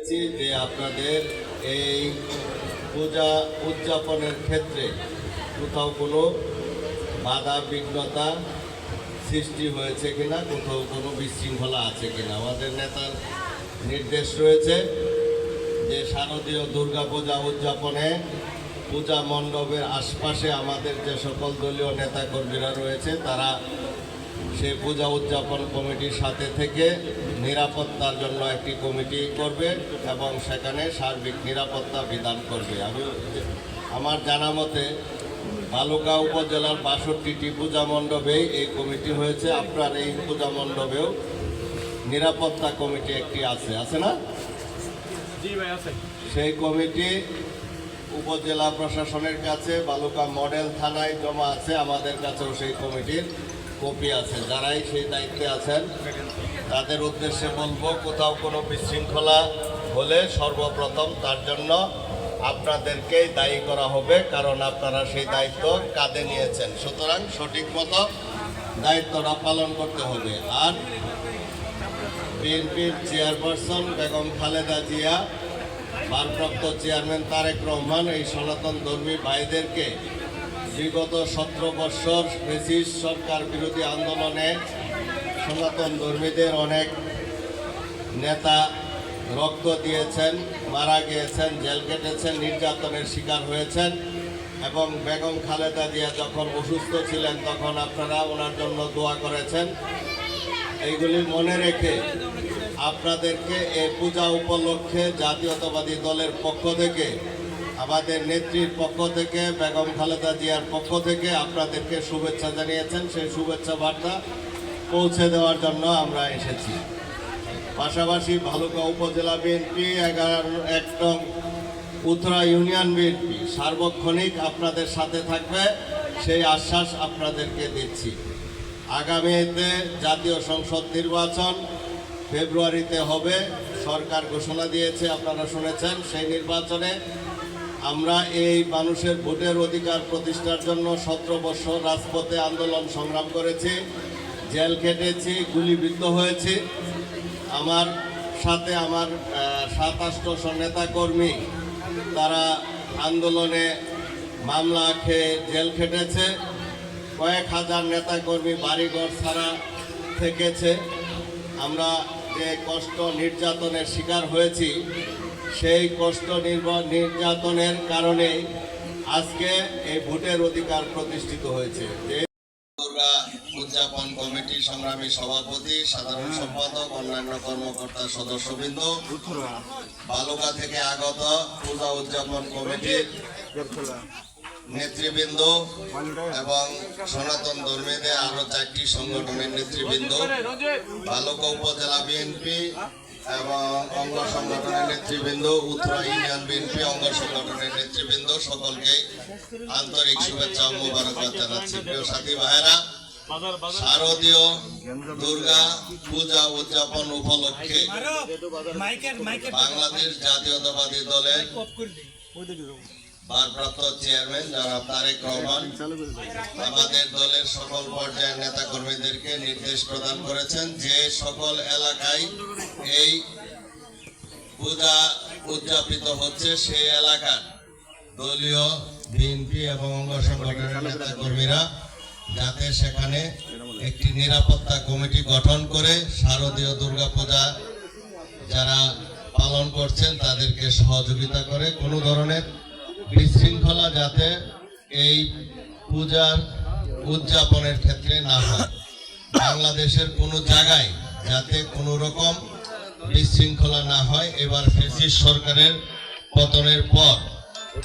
পেরেছি যে আপনাদের এই পূজা উদযাপনের ক্ষেত্রে কোথাও কোনো বাধা বিঘ্নতা সৃষ্টি হয়েছে কিনা, কোথাও কোনো বিশৃঙ্খলা আছে কিনা। আমাদের নেতার নির্দেশ রয়েছে যে শারদীয় দুর্গাপূজা উদযাপনে পূজা মণ্ডপের আশপাশে আমাদের যে সকল দলীয় নেতাকর্মীরা রয়েছে তারা সেই পূজা উদযাপন কমিটির সাথে থেকে নিরাপত্তার জন্য একটি কমিটি করবে এবং সেখানে সার্বিক নিরাপত্তা বিধান করবে। আমার জানা মতে বালুকা উপজেলার ৬২টি পূজা মণ্ডপেই এই কমিটি হয়েছে। আপনার এই পূজা মণ্ডপেও নিরাপত্তা কমিটি একটি আছে না? জি ভাই আছে। সেই কমিটি উপজেলা প্রশাসনের কাছে বালুকা মডেল থানায় জমা আছে, আমাদের কাছেও সেই কমিটির কপি আছে। যারাই সেই দায়িত্বে আছেন তাদের উদ্দেশ্যে বলবো, কোথাও কোনো বিশৃঙ্খলা হলে সর্বপ্রথম তার জন্য আপনাদেরকেই দায়ী করা হবে, কারণ আপনারা সেই দায়িত্ব কাঁধে নিয়েছেন। সুতরাং সঠিক মতো দায়িত্বটা পালন করতে হবে। আর বিএনপির চেয়ারপারসন বেগম খালেদা জিয়া, ভারপ্রাপ্ত চেয়ারম্যান তারেক রহমান এই সনাতন ধর্মী ভাইদেরকে বিগত 17 বছর ফ্যাসিস্ট সরকার বিরোধী আন্দোলনে সনাতন ধর্মীদের অনেক নেতা রক্ত দিয়েছেন, মারা গিয়েছেন, জেল কেটেছেন, নির্যাতনের শিকার হয়েছেন। এবং বেগম খালেদা জিয়া যখন অসুস্থ ছিলেন তখন আপনারা ওনার জন্য দোয়া করেছেন। এইগুলি মনে রেখে আপনাদেরকে এই পূজা উপলক্ষে জাতীয়তাবাদী দলের পক্ষ থেকে, আমাদের নেত্রীর পক্ষ থেকে, বেগম খালেদা জিয়ার পক্ষ থেকে আপনাদেরকে শুভেচ্ছা জানিয়েছেন। সেই শুভেচ্ছা বার্তা পৌঁছে দেওয়ার জন্য আমরা এসেছি। পাশাপাশি ভালুকা উপজেলা বিএনপি ১১ নং উত্তরা ইউনিয়ন বিএনপি সার্বক্ষণিক আপনাদের সাথে থাকবে, সেই আশ্বাস আপনাদেরকে দিচ্ছি। আগামীতে জাতীয় সংসদ নির্বাচন ফেব্রুয়ারিতে হবে, সরকার ঘোষণা দিয়েছে, আপনারা শুনেছেন। সেই নির্বাচনে আমরা এই মানুষের ভোটের অধিকার প্রতিষ্ঠার জন্য ১৭ বছর রাজপথে আন্দোলন সংগ্রাম করেছি, জেল কেটেছি, গুলিবিদ্ধ হয়েছি। আমার সাথে আমার ২৭০০ নেতাকর্মী তারা আন্দোলনে মামলা খেয়ে জেল খেটেছে। কয়েক হাজার নেতাকর্মী বাড়িঘর ছাড়া থেকেছে। আমরা যে কষ্ট নির্যাতনের শিকার হয়েছি, সেই কষ্ট নির্যাতনের কারণে আজকে এই ভোটের অধিকার প্রতিষ্ঠিত হয়েছে। দুর্গা উদযাপন কমিটির সংগ্রামী সভাপতি, সাধারণ সম্পাদক, অন্যান্য কর্মকর্তা, সদস্যবৃন্দ, বালুকা থেকে আগত পূজা উদযাপন কমিটির নেতৃবৃন্দ এবং সনাতন ধর্মীদের আরো 4টি সংগঠনের নেতৃবৃন্দ, বালুকা উপজেলা বিএনপি এবং অঙ্গ সংগঠনের নেতৃবৃন্দ, উত্তরা ইউনিয়ন বিএনপি অঙ্গ সংগঠনের নেতৃবৃন্দ, সকলকে আন্তরিক শুভেচ্ছা ও মোবারকবাদ জানাচ্ছি। প্রিয় সাথী ভাইয়েরা, শারদীয় দুর্গা পূজা উদযাপন উপলক্ষে বাংলাদেশ জাতীয়তাবাদী দলের ভারপ্রাপ্ত চেয়ারম্যান জনাব তারেক রহমান আমাদের দলের সকল পর্যায়ের নেতা কর্মীদেরকে নির্দেশ প্রদান করেছেন যে সকল এলাকায় এই পূজা উদযাপিত হচ্ছে সেই এলাকার দলীয় বিএনপি এবং অঙ্গ সংগঠনের নেতা কর্মীরা যাতে সেখানে একটি নিরাপত্তা কমিটি গঠন করে শারদীয় দুর্গাপূজা যারা পালন করছেন তাদেরকে সহযোগিতা করে কোনো ধরনের বিশৃঙ্খলা যাতে এই পূজার উদযাপনের ক্ষেত্রে না হয়, বাংলাদেশের কোনো জায়গায় যাতে কোনো রকম বিশৃঙ্খলা না হয়। এবার ফ্যাসিস্ট সরকারের পতনের পর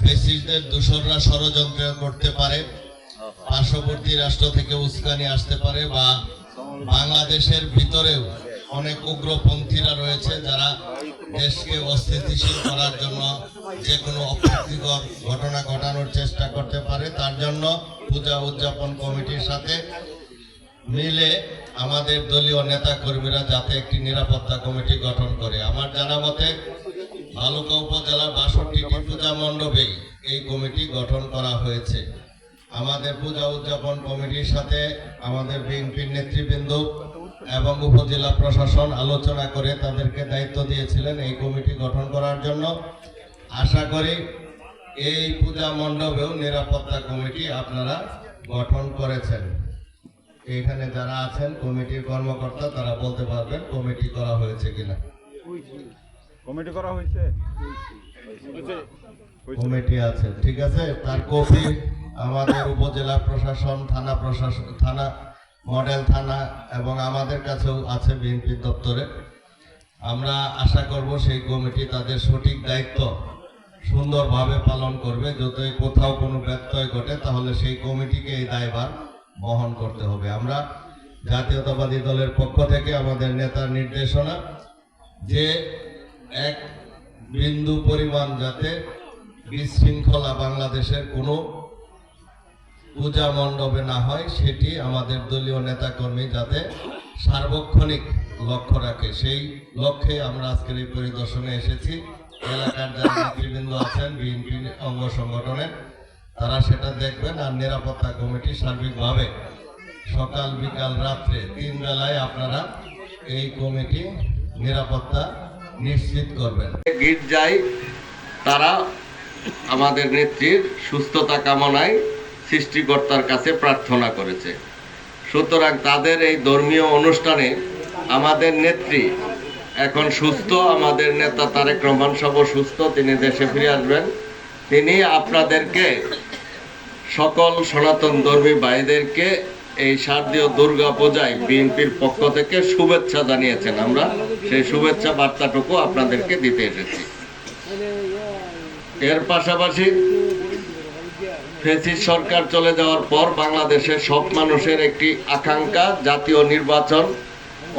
ফ্যাসিস্টদের দূষররা ষড়যন্ত্র করতে পারে, পার্শ্ববর্তী রাষ্ট্র থেকে উস্কানি আসতে পারে, বা বাংলাদেশের ভিতরেও অনেক উগ্রপন্থীরা রয়েছে যারা দেশকে অস্থিতিশীল করার জন্য যে কোনো অপ্রীতিকর ঘটনা ঘটানোর চেষ্টা করতে পারে। তার জন্য পূজা উদযাপন কমিটির সাথে মিলে আমাদের দলীয় নেতা কর্মীরা যাতে একটি নিরাপত্তা কমিটি গঠন করে। আমার জানা মতে বালুকা উপজেলার ৬২টি পূজা মণ্ডপে এই কমিটি গঠন করা হয়েছে। আমাদের পূজা উদযাপন কমিটির সাথে আমাদের বিএনপির নেতৃবৃন্দ এবং উপজেলা প্রশাসন আলোচনা করে তাদেরকে দায়িত্ব দিয়েছিলেন এই কমিটি গঠন করার জন্য। আশা করি এই পূজা মণ্ডপেও নিরাপত্তা কমিটি আপনারা গঠন করেছেন। এখানে যারা আছেন কমিটির কর্মকর্তা তারা বলতে পারবেন কমিটি করা হয়েছে কিনা। কমিটি করা হয়েছে। কমিটি আছে, ঠিক আছে। তার কপি আমাদের উপজেলা প্রশাসন, থানা মডেল থানা এবং আমাদের কাছেও আছে বিএনপি দপ্তরে। আমরা আশা করব সেই কমিটি তাদের সঠিক দায়িত্ব সুন্দরভাবে পালন করবে। যদি কোথাও কোনো ব্যত্যয় ঘটে তাহলে সেই কমিটিকে এই দায়ভার বহন করতে হবে। আমরা জাতীয়তাবাদী দলের পক্ষ থেকে আমাদের নেতার নির্দেশনা যে এক বিন্দু পরিমাণ যাতে বিশৃঙ্খলা বাংলাদেশের কোনো পূজা মণ্ডপে না হয় সেটি আমাদের দলীয় নেতাকর্মী যাতে সার্বক্ষণিক লক্ষ্য রাখে, সেই লক্ষ্যে আমরা আজকের এই পরিদর্শনে এসেছি। এলাকার যারা নেতৃবৃন্দ আছেন বিএনপি অঙ্গ সংগঠনের তারা সেটা দেখবেন। আর নিরাপত্তা কমিটি সার্বিকভাবে সকাল বিকাল রাত্রে 3 বেলায় আপনারা এই কমিটি নিরাপত্তা নিশ্চিত করবেন। গির্জায় তারা আমাদের নেত্রীর সুস্থতা কামনায় সৃষ্টিকর্তার কাছে প্রার্থনা করেছে। সুতরাং তাদের এই ধর্মীয় অনুষ্ঠানে আমাদের নেত্রী এখন সুস্থ, আমাদের নেতা তারেক রহমান সহ সুস্থ, তিনি দেশে ফিরে আসবেন। তিনি আপনাদেরকে সকল সনাতন ধর্মী ভাইদেরকে এই শারদীয় দুর্গা পূজায় বিএনপির পক্ষ থেকে শুভেচ্ছা জানিয়েছেন। আমরা সেই শুভেচ্ছা বার্তাটুকু আপনাদেরকে দিতে এসেছি। এর পাশাপাশি ফ্যাসিস্ট সরকার চলে যাওয়ার পর বাংলাদেশের সব মানুষের একটি আকাঙ্ক্ষা জাতীয় নির্বাচন।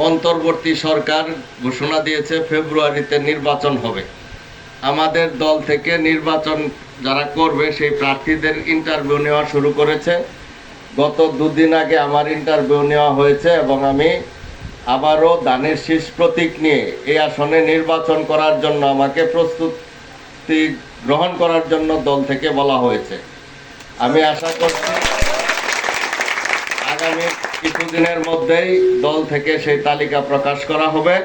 অন্তর্বর্তী সরকার ঘোষণা দিয়েছে ফেব্রুয়ারিতে নির্বাচন হবে। আমাদের দল থেকে নির্বাচন যারা করবে সেই প্রার্থীদের ইন্টারভিউ নেওয়া শুরু করেছে। গত 2 দিন আগে আমার ইন্টারভিউ নেওয়া হয়েছে এবং আমি আবারও ধানের শীষ প্রতীক নিয়ে এই আসনে নির্বাচন করার জন্য আমাকে প্রস্তুতি গ্রহণ করার জন্য দল থেকে বলা হয়েছে। আমি আশা করছি আগামী কিছুদিনের মধ্যেই দল থেকে সেই তালিকা প্রকাশ করা হবে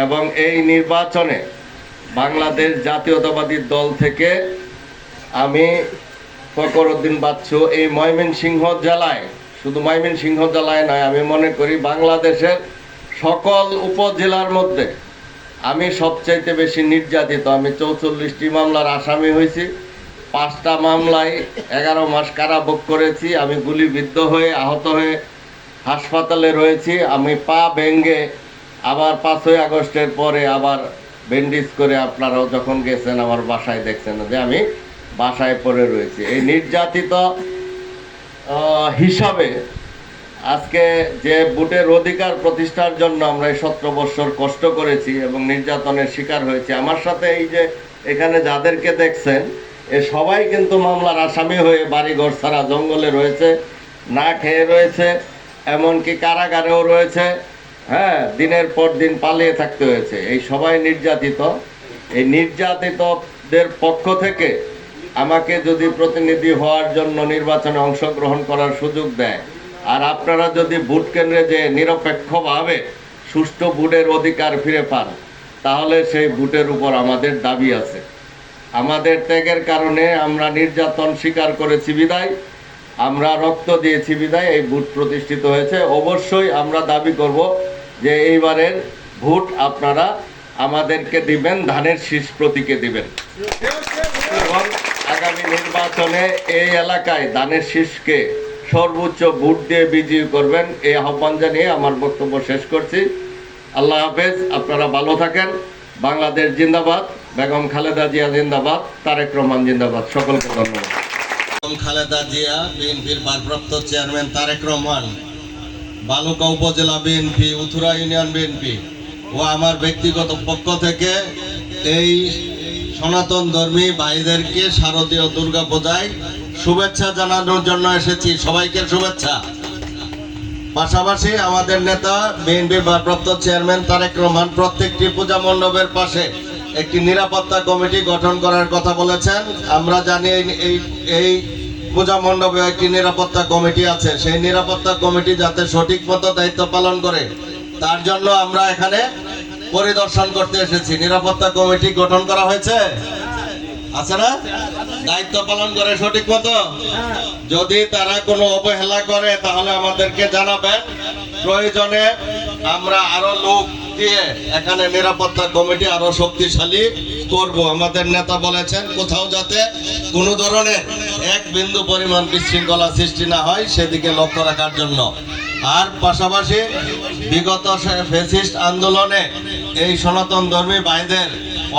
এবং এই নির্বাচনে বাংলাদেশ জাতীয়তাবাদী দল থেকে আমি ফখরউদ্দিন বাচ্চু এই ময়মনসিংহ জেলায়, শুধু ময়মনসিংহ জেলায় নয়, আমি মনে করি বাংলাদেশের সকল উপজেলার মধ্যে আমি সবচাইতে বেশি নির্যাতিত। আমি 44টি মামলার আসামি হয়েছি, 5টা মামলায় 11 মাস কারাভোগ করেছি। আমি গুলিবিদ্ধ হয়ে আহত হয়ে হাসপাতালে রয়েছি। আমি পা ভেঙে আবার 5ই আগস্টের পরে আবার ব্যান্ডেজ করে আপনারাও যখন গেছেন আমার বাসায় দেখছেন যে আমি বাসায় পড়ে রয়েছি। এই নির্যাতিত হিসাবে আজকে যে ভোটের অধিকার প্রতিষ্ঠার জন্য আমরা এই 17 বছর কষ্ট করেছি এবং নির্যাতনের শিকার হয়েছি, আমার সাথে এই যে এখানে যাদেরকে দেখছেন এ সবাই কিন্তু মামলার আসামি হয়ে বাড়িঘর ছাড়া জঙ্গলে রয়েছে, না খেয়ে রয়েছে, এমনকি কারাগারেও রয়েছে। হ্যাঁ, দিনের পর দিন পালিয়ে থাকতে হয়েছে। এই সবাই নির্যাতিত। এই নির্যাতিতদের পক্ষ থেকে আমাকে যদি প্রতিনিধি হওয়ার জন্য নির্বাচনে অংশগ্রহণ করার সুযোগ দেয় আর আপনারা যদি ভোট কেন্দ্রে যে নিরপেক্ষভাবে সুষ্ঠু ভোটের অধিকার ফিরে পান তাহলে সেই ভোটের উপর আমাদের দাবি আছে। আমাদের ত্যাগের কারণে আমরা নির্যাতন স্বীকার করেছি বিদায়, আমরা রক্ত দিয়েছি বিদায় এই ভোট প্রতিষ্ঠিত হয়েছে। অবশ্যই আমরা দাবি করব যে এইবারের ভোট আপনারা আমাদেরকে দিবেন, ধানের শীষ প্রতীকে দিবেন এবং আগামী নির্বাচনে এই এলাকায় ধানের শীষকে সর্বোচ্চ ভোট দিয়ে বিজয়ী করবেন। এই আহ্বান জানিয়ে আমার বক্তব্য শেষ করছি। আল্লাহ হাফেজ, আপনারা ভালো থাকেন। বাংলাদেশ জিন্দাবাদ, বেগম খালেদা জিয়া জিন্দাবাদ, তারেক রহমান জিন্দাবাদ। সকলকে ধন্যবাদ। বেগম খালেদা জিয়া, বিএনপির ভারপ্রাপ্ত চেয়ারম্যান তারেক রহমান, বালুকা উপজেলা বিএনপি, উথুরা ইউনিয়ন বিএনপি ও আমার ব্যক্তিগত পক্ষ থেকে এই সনাতন ধর্মী ভাইদেরকে শারদীয় দুর্গা পূজায় শুভেচ্ছা জানানোর জন্য এসেছি। সবাইকে শুভেচ্ছা। পাশাপাশি আমাদের নেতা বিএনপির ভারপ্রাপ্ত চেয়ারম্যান তারেক রহমান প্রত্যেকটি পূজা মণ্ডপের পাশে একটি নিরাপত্তা কমিটি গঠন করার কথা বলেছেন। আমরা জানি এই পূজা মণ্ডপে একটি নিরাপত্তা কমিটি আছে। সেই নিরাপত্তা কমিটি যাতে সঠিক মতো দায়িত্ব পালন করে তার জন্য আমরা এখানে পরিদর্শন করতে এসেছি। নিরাপত্তা কমিটি গঠন করা হয়েছে, আছে না? দায়িত্ব পালন করে সঠিক মতো? যদি তারা কোনো অবহেলা করে তাহলে আমাদেরকে জানাবেন, প্রয়োজনে আমরা আরো লোক দিয়ে এখানে নিরাপত্তা কমিটি আরো শক্তিশালী করব। আমাদের নেতা বলেছেন কোথাও যাতে কোনো ধরনের এক বিন্দু পরিমাণ বিশৃঙ্খলা সৃষ্টি না হয় সেদিকে লক্ষ্য রাখার জন্য। আর পাশাপাশি বিগত ফ্যাসিস্ট আন্দোলনে এই সনাতন ধর্মী ভাইদের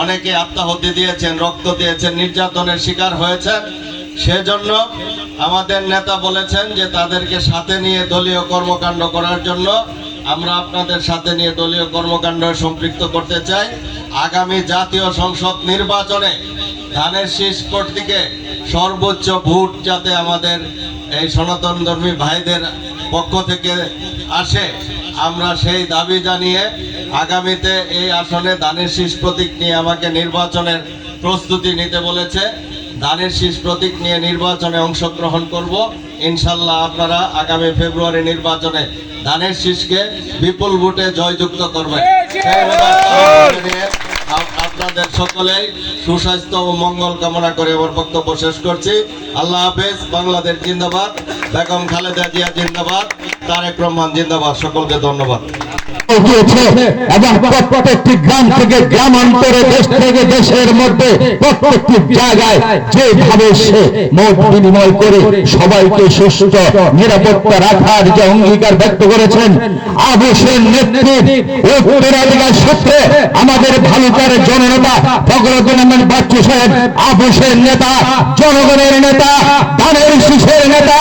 অনেকে আত্মাহুতি দিয়েছেন, রক্ত দিয়েছেন, নির্যাতনের শিকার হয়েছেন। সেজন্য আমাদের নেতা বলেছেন যে তাদেরকে সাথে নিয়ে দলীয় কর্মকাণ্ড করার জন্য আমরা আপনাদের সাথে নিয়ে দলীয় কর্মকাণ্ড সম্পৃক্ত করতে চাই। আগামী জাতীয় সংসদ নির্বাচনে ধানের শীষ প্রতীকে সর্বোচ্চ ভোট যাতে আমাদের এই সনাতন ধর্মী ভাইদের পক্ষ থেকে আসে, আমরা সেই দাবি জানিয়ে আগামীতে এই আসনে ধানের শীষ প্রতীক নিয়ে আমাকে নির্বাচনের প্রস্তুতি নিতে বলেছে। ধানের শীষ প্রতীক নিয়ে নির্বাচনে অংশগ্রহণ করব ইনশাল্লাহ। আপনারা আগামী ফেব্রুয়ারি নির্বাচনে ধানের শীষকে বিপুল ভোটে জয়যুক্ত করবেন। আপনাদের সকলেই সুস্বাস্থ্য ও মঙ্গল কামনা করে আমার বক্তব্য শেষ করছি। আল্লাহ হাফেজ। বাংলাদেশ জিন্দাবাদ, বেগম খালেদা জিয়া জিন্দাবাদ, তারেক রহমান জিন্দাবাদ। সকলকে ধন্যবাদ। এবং প্রত্যেকটি গ্রাম থেকে গ্রামান্তরে, দেশ থেকে দেশের মধ্যে প্রত্যেকটি জায়গায় যেভাবে সে মত বিনিময় করে সবাইকে সুস্থ নিরাপত্তা রাখার যে অঙ্গীকার ব্যক্ত করেছেন, আবুসের নেতৃত্বে উত্তরাধিকার সূত্রে আমাদের ভালুকার জননেতা ফখরুদ্দিন আহমেদ বাচ্চু সাহেব, আবুসের নেতা, জনগণের নেতা, ধানের শীষের নেতা।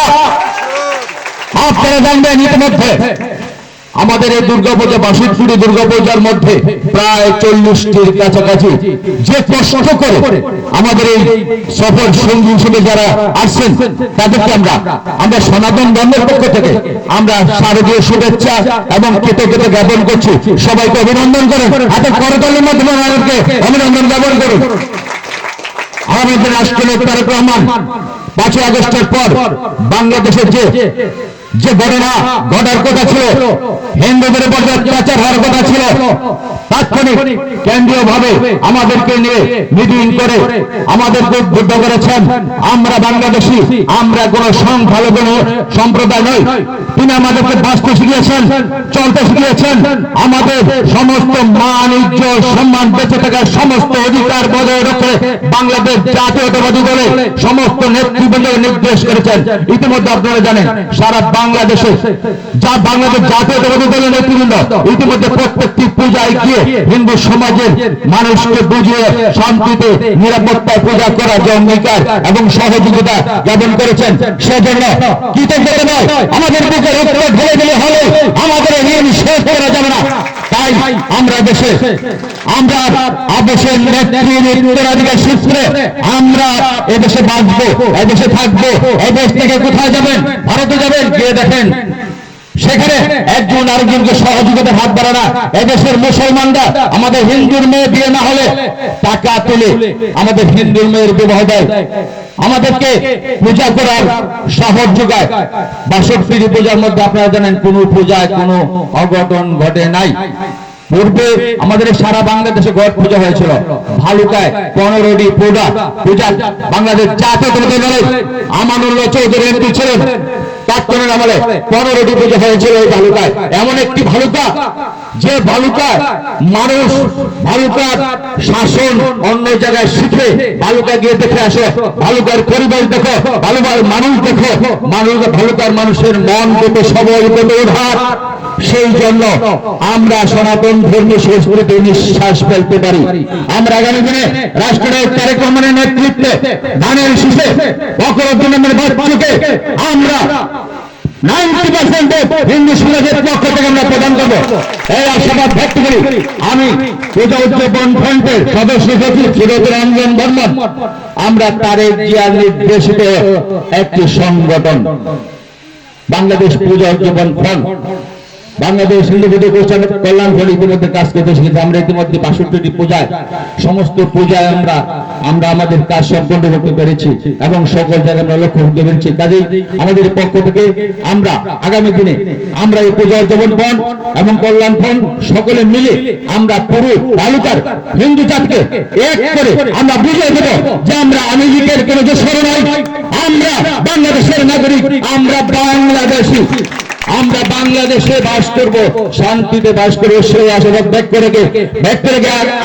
আপনারা জানবেন ইতিমধ্যে আমাদের এই দুর্গাপূজা, বাসুদপুরি দুর্গাপূজার মধ্যে প্রায় 40টির কাছাকাছি যে কষ্ট করে আমাদের এই সফর সঙ্গী হিসেবে যারা আসছেন তাদেরকে আমরা সনাতন ধর্মের পক্ষ থেকে আমরা শারদীয় শুভেচ্ছা এবং কৃতজ্ঞতা জ্ঞাপন করছি। সবাইকে অভিনন্দন করুন, হাতে করতালির মাধ্যমে আমাদেরকে অভিনন্দন জ্ঞাপন করুন। আমাদের রাষ্ট্রনায়ক তারেক রহমান 5ই আগস্টের পর বাংলাদেশের যে ঘটনা ঘটার কথা ছিল, হিন্দুদের উপর অত্যাচার হওয়ার কথা ছিল, তাৎক্ষণিক কেন্দ্রীয় ভাবে আমাদেরকে নিয়ে মিটিং করে আমাদেরকে উদ্বুদ্ধ করেছেন। আমরা বাংলাদেশি, আমরা কোন সংখ্যালঘু সম্প্রদায় নই। তিনি আমাদেরকে বাঁচতে শিখিয়েছেন, চলতে শিখিয়েছেন, আমাদের সমস্ত মান ইজ্জত সম্মান বেঁচে থাকার সমস্ত অধিকার বজায় রেখে বাংলাদেশ জাতীয়তাবাদী দলে সমস্ত নেতৃবৃন্দ নির্দেশ করেছেন। ইতিমধ্যে আপনারা জানেন সারা বাংলাদেশে বাংলাদেশ জাতীয়তাবাদী দলের নেতৃবৃন্দ ইতিমধ্যে প্রত্যেকটি পূজায় গিয়ে হিন্দু সমাজের মানুষকে বুঝিয়ে শান্তিতে নিরাপত্তায় পূজা করার যে অঙ্গীকার এবং সহযোগিতা জ্ঞাপন করেছেন, সেজন্য কৃতজ্ঞতা নয়, আমাদের বুকে রক্ত ঢেলে দিলে হলে আমাদের ঋণ শেষ করা যাবে না। তাই আমরা দেশে আমরা আবশ্যক নেতৃত্বের উত্তরাধিকার সূত্রে আমরা এদেশে বাঁচবো, এদেশে থাকবো। এদেশ থেকে কোথায় যাবেন? ভারতে যাবেন, গিয়ে দেখেন সেখানে একজন আরেকজনকে সহযোগিতা হাত বাড়ায় না। এদেশের মুসলমানরা আমাদের হিন্দুর মেয়ে বিয়ে না হলে টাকা তুলে আমাদের হিন্দুর মেয়ের বিবাহ দেয়, আমাদেরকে পূজা করার সাহস যোগায়। বাসুদপুরি পূজার মধ্যে আপনারা জানেন কোন পূজায় কোনো অঘটন ঘটে নাই। পূর্বে আমাদের সারা বাংলাদেশে গড় পূজা হয়েছিল, ভালুকায় 15টি পূজা বাংলাদেশ জাতীয়তাবাদী দলের আমানুল্লাহ চৌধুরী এমপি ছিলেন, তৎকালীন আমলে 15টি পূজা হয়েছিল এই ভালুকায়। এমন একটি ভালুকা যে ভালুকায় মানুষ ভালুকার শাসন অন্য জায়গায় শিখে ভালুকা গিয়ে দেখে আসে, ভালুকার পরিবেশ দেখো, ভালুকার মানুষ দেখো, ভালুকার মানুষের মন কত সবল, কত উদার। সেই জন্য আমরা সনাতন ধর্মীয় সংস্কৃতি নিঃশ্বাস ফেলতে পারি। আমরা আগামী দিনে রাষ্ট্রনায়ক তারেক রহমানের নেতৃত্বে ধানের শীষে ফখরুদ্দিন আহমেদ বাচ্চুকে আমরা 90% হিন্দু সমাজের পক্ষ থেকে আমরা প্রদান করবো, এই আশাবাদ ব্যক্ত করি। আমি পূজা উদযাপন ফ্রন্টের সদস্য সচিব চিরঞ্জন বর্মন, আমরা তারেক জিয়ার নির্দেশিত একটি সংগঠন বাংলাদেশ পূজা উদযাপন ফ্রন্ট। বাংলাদেশ হিন্দু বৌদ্ধ খ্রিস্টান কল্যাণ ফোরাম ইতিমধ্যে কাজ করতে শিখেছে। আমরা ইতিমধ্যে 65টি পূজায় সমস্ত পূজায় আমরা আমাদের কাজ সম্পন্ন করতে পেরেছি এবং সকল জায়গায় আমরা লক্ষ্য করতে পেরেছি। কাজেই আমাদের পক্ষ থেকে আমরা আগামী দিনে আমরা এই পূজা উদযাপন ফন্ড এবং কল্যাণ ফন্ড সকলে মিলে আমরা পুরো তালুকার হিন্দু জাতিকে এক করে আমরা বুঝিয়ে দেব যে আমরা আমেরিকার কোনো দেশের নয়, আমরা বাংলাদেশের নাগরিক, আমরা বাংলাদেশী, আমরা বাংলাদেশে বাস করব, শান্তিতে বাস করব। সেই আশীর্বাদ ব্যক্ত রেখে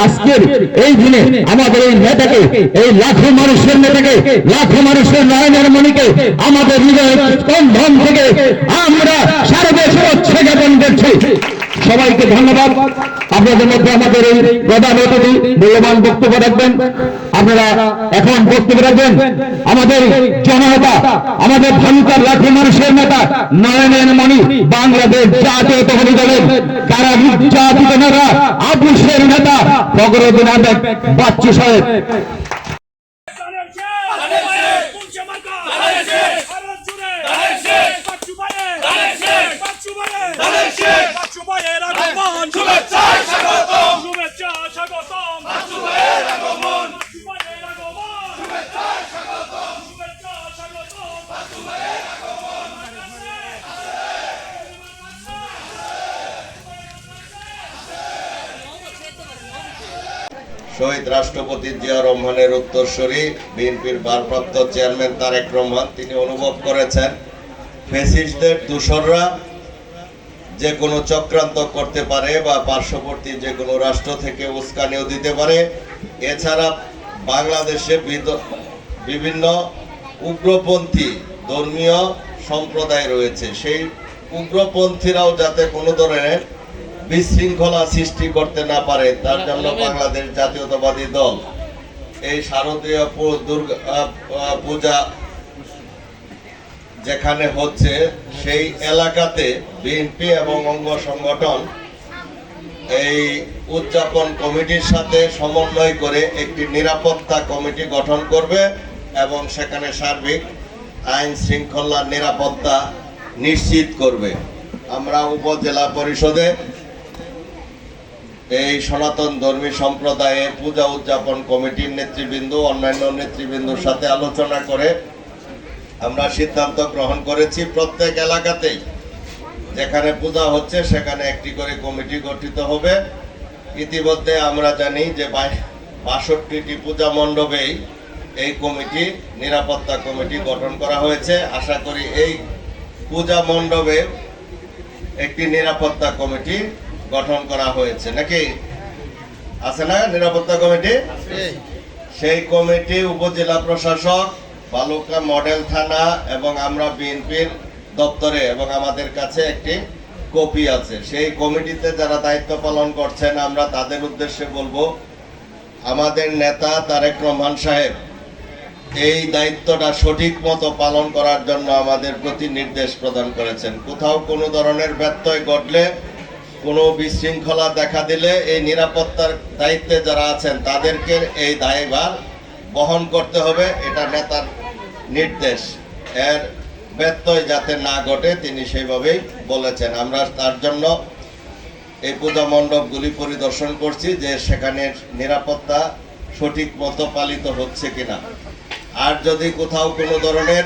আজকের এই দিনে আমাদের এই নেতাকে, এই লাখো মানুষের নেতাকে, লাখো মানুষের নয়নের মণিকে আমাদের হৃদয়ের স্পন্দন থেকে আমরা সর্বশ্রেষ্ঠ জ্ঞাপন করছি। সবাইকে ধন্যবাদ। আপনাদের মধ্যে আমাদের এই প্রধান অতিথি মূল্যবান বক্তব্য রাখবেন। আপনারা এখন বক্তব্য রাখবেন আমাদের জননেতা, আমাদের ভালুকার লাখো মানুষের নেতা নয়নের মণি, বাংলাদেশ জাতীয়তাবাদী দলের কারা নির্যাতিত নেতা আবুসের নেতা ফখরুদ্দিন আহমেদ বাচ্চু সাহেব। শহীদ রাষ্ট্রপতি জিয়া রহমানের উত্তরসূরি বিএনপির ভারপ্রাপ্ত চেয়ারম্যান তারেক রহমান তিনি অনুভব করেছেন ফ্যাসিস্টদের দূষররা যে কোনো চক্রান্ত করতে পারে বা পার্শ্ববর্তী যে কোনো রাষ্ট্র থেকে উস্কানিও দিতে পারে। এছাড়া বাংলাদেশে বিভিন্ন উগ্রপন্থী ধর্মীয় সম্প্রদায় রয়েছে, সেই উগ্রপন্থীরাও যাতে কোনো ধরনের বিশৃঙ্খলা সৃষ্টি করতে না পারে তার জন্য বাংলাদেশ জাতীয়তাবাদী দল এই শারদীয় পূজা যেখানে হচ্ছে সেই এলাকাতে বিএনপি এবং অঙ্গ সংগঠন এই উদযাপন কমিটির সাথে সমন্বয় করে একটি নিরাপত্তা কমিটি গঠন করবে এবং সেখানে সার্বিক আইন শৃঙ্খলা নিরাপত্তা নিশ্চিত করবে। আমরা উপজেলা পরিষদে এই সনাতন ধর্মী সম্প্রদায়ের পূজা উদযাপন কমিটির নেতৃবৃন্দ অন্যান্য নেতৃবৃন্দর সাথে আলোচনা করে আমরা সিদ্ধান্ত গ্রহণ করেছি প্রত্যেক এলাকাতেই যেখানে পূজা হচ্ছে সেখানে একটি করে কমিটি গঠিত হবে। ইতিমধ্যে আমরা জানি যে ৬২টি পূজা মণ্ডপেই এই কমিটি নিরাপত্তা কমিটি গঠন করা হয়েছে। আশা করি এই পূজা মণ্ডপে একটি নিরাপত্তা কমিটি গঠন করা হয়েছে, নাকি আছে না নিরাপত্তা কমিটি? সেই কমিটি উপজেলা প্রশাসক, বালুকা মডেল থানা এবং আমরা বিএনপির দপ্তরে এবং আমাদের কাছে একটি কপি আছে। সেই কমিটিতে যারা দায়িত্ব পালন করছেন আমরা তাদের উদ্দেশ্যে বলবো, আমাদের নেতা তারেক রহমান সাহেব এই দায়িত্বটা সঠিক মতো পালন করার জন্য আমাদের প্রতি নির্দেশ প্রদান করেছেন। কোথাও কোনো ধরনের ব্যত্যয় ঘটলে, কোনো বিশৃঙ্খলা দেখা দিলে এই নিরাপত্তার দায়িত্বে যারা আছেন তাদেরকে এই দায়ভার বহন করতে হবে, এটা নেতার নির্দেশ। এর ব্যত্যয় যাতে না ঘটে তিনি সেইভাবেই বলেছেন। আমরা তার জন্য এই পূজা মণ্ডপগুলি পরিদর্শন করছি যে সেখানে নিরাপত্তা সঠিক মতো পালিত হচ্ছে কিনা। আর যদি কোথাও কোনো ধরনের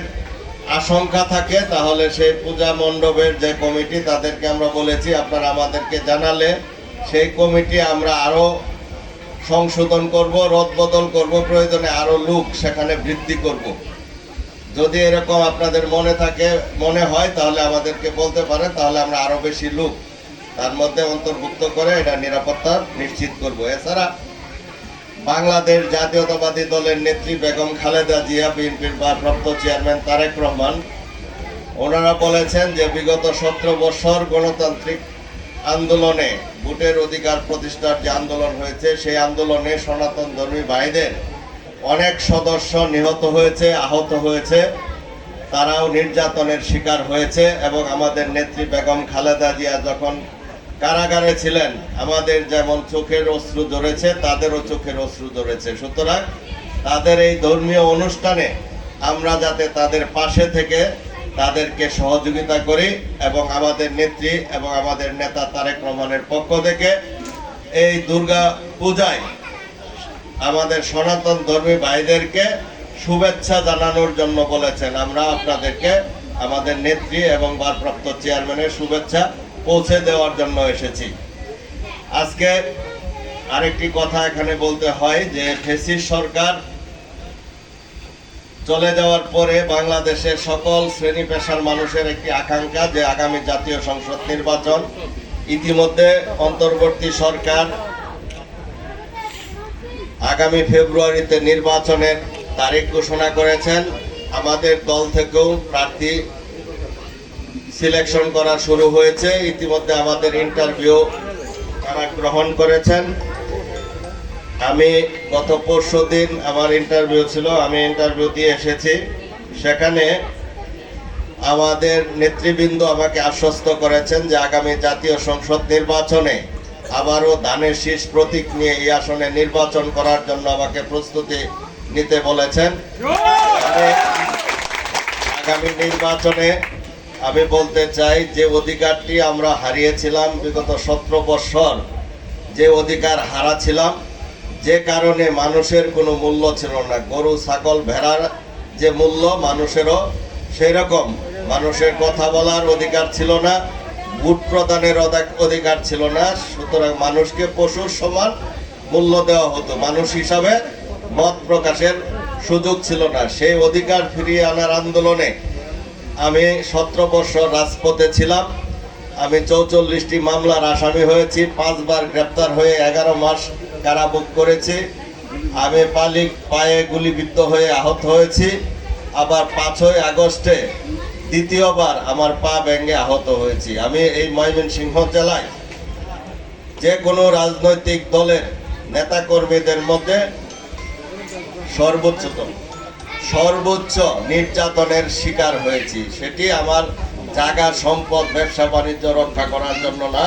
আশঙ্কা থাকে তাহলে সেই পূজা মণ্ডপের যে কমিটি তাদেরকে আমরা বলেছি আপনারা আমাদেরকে জানালে সেই কমিটি আমরা আরো সংশোধন করব, রদবদল করব, প্রয়োজনে আরো লোক সেখানে বৃদ্ধি করব। যদি এরকম আপনাদের মনে হয় তাহলে আমাদেরকে বলতে পারেন, তাহলে আমরা আরো বেশি লোক তার মধ্যে অন্তর্ভুক্ত করে এটা নিরাপত্তা নিশ্চিত করব। এছাড়া বাংলাদেশ জাতীয়তাবাদী দলের নেত্রী বেগম খালেদা জিয়া, বিএনপির ভারপ্রাপ্ত চেয়ারম্যান তারেক রহমান ওনারা বলেছেন যে বিগত 17 বছর গণতান্ত্রিক আন্দোলনে ভোটের অধিকার প্রতিষ্ঠার যে আন্দোলন হয়েছে সেই আন্দোলনে সনাতন ধর্মী ভাইদের অনেক সদস্য নিহত হয়েছে, আহত হয়েছে, তারাও নির্যাতনের শিকার হয়েছে এবং আমাদের নেত্রী বেগম খালেদা জিয়া যখন কারাগারে ছিলেন আমাদের যেমন চোখের অশ্রু ঝরেছে তাদেরও চোখের অশ্রু ঝরেছে। সুতরাং তাদের এই ধর্মীয় অনুষ্ঠানে আমরা যাতে তাদের পাশে থেকে তাদেরকে সহযোগিতা করি এবং আমাদের নেত্রী এবং আমাদের নেতা তারেক রহমানের পক্ষ থেকে এই দুর্গা পূজায় আমাদের সনাতন ধর্মী ভাইদেরকে শুভেচ্ছা জানানোর জন্য বলেছেন। আমরা আপনাদেরকে আমাদের নেত্রী এবং ভারপ্রাপ্ত চেয়ারম্যানের শুভেচ্ছা পৌঁছে দেওয়ার জন্য এসেছি। আজকে আরেকটি কথা এখানে বলতে হয় যে ফ্যাসিস্ট সরকার চলে যাওয়ার পরে বাংলাদেশের সকল শ্রেণী পেশার মানুষের একটি আকাঙ্ক্ষা যে আগামী জাতীয় সংসদ নির্বাচন, ইতিমধ্যে অন্তর্বর্তী সরকার আগামী ফেব্রুয়ারিতে নির্বাচনের তারিখ ঘোষণা করেছেন। আমাদের দল থেকেও প্রার্থী সিলেকশন করা শুরু হয়েছে। ইতিমধ্যে আমাদের ইন্টারভিউ তারা গ্রহণ করেছেন। আমি গত পরশুদিন আমার ইন্টারভিউ ছিল, আমি ইন্টারভিউ দিয়ে এসেছি। সেখানে আমাদের নেতৃবৃন্দ আমাকে আশ্বস্ত করেছেন যে আগামী জাতীয় সংসদ নির্বাচনে আবারও ধানের শীষ প্রতীক নিয়ে এই আসনে নির্বাচন করার জন্য আমাকে প্রস্তুতি নিতে বলেছেন। আগামী নির্বাচনে আমি বলতে চাই যে অধিকারটি আমরা হারিয়েছিলাম বিগত 17 বছর, যে অধিকার হারা ছিলাম, যে কারণে মানুষের কোনো মূল্য ছিল না। গরু ছাগল ভেড়ার যে মূল্য মানুষেরও সেই রকম, মানুষের কথা বলার অধিকার ছিল না, ভোট প্রদানের অধিকার ছিল না। সুতরাং মানুষকে পশুর সমান মূল্য দেওয়া হতো, মানুষ হিসাবে মত প্রকাশের সুযোগ ছিল না। সেই অধিকার ফিরিয়ে আনার আন্দোলনে আমি 17 বছর রাজপথে ছিলাম। আমি 44টি মামলার আসামি হয়েছি, 5 বার গ্রেপ্তার হয়ে 11 মাস কারাভোগ করেছি। আমি পায়ে গুলিবিদ্ধ হয়ে আহত হয়েছি। আবার 5ই আগস্টে দ্বিতীয়বার আমার পা ভেঙে আহত হয়েছি। আমি এই ময়মনসিংহ জেলায় যে কোনো রাজনৈতিক দলের নেতাকর্মীদের মধ্যে সর্বোচ্চ নির্যাতনের শিকার হয়েছি। সেটি আমার জায়গা সম্পদ ব্যবসা বাণিজ্য রক্ষা করার জন্য না,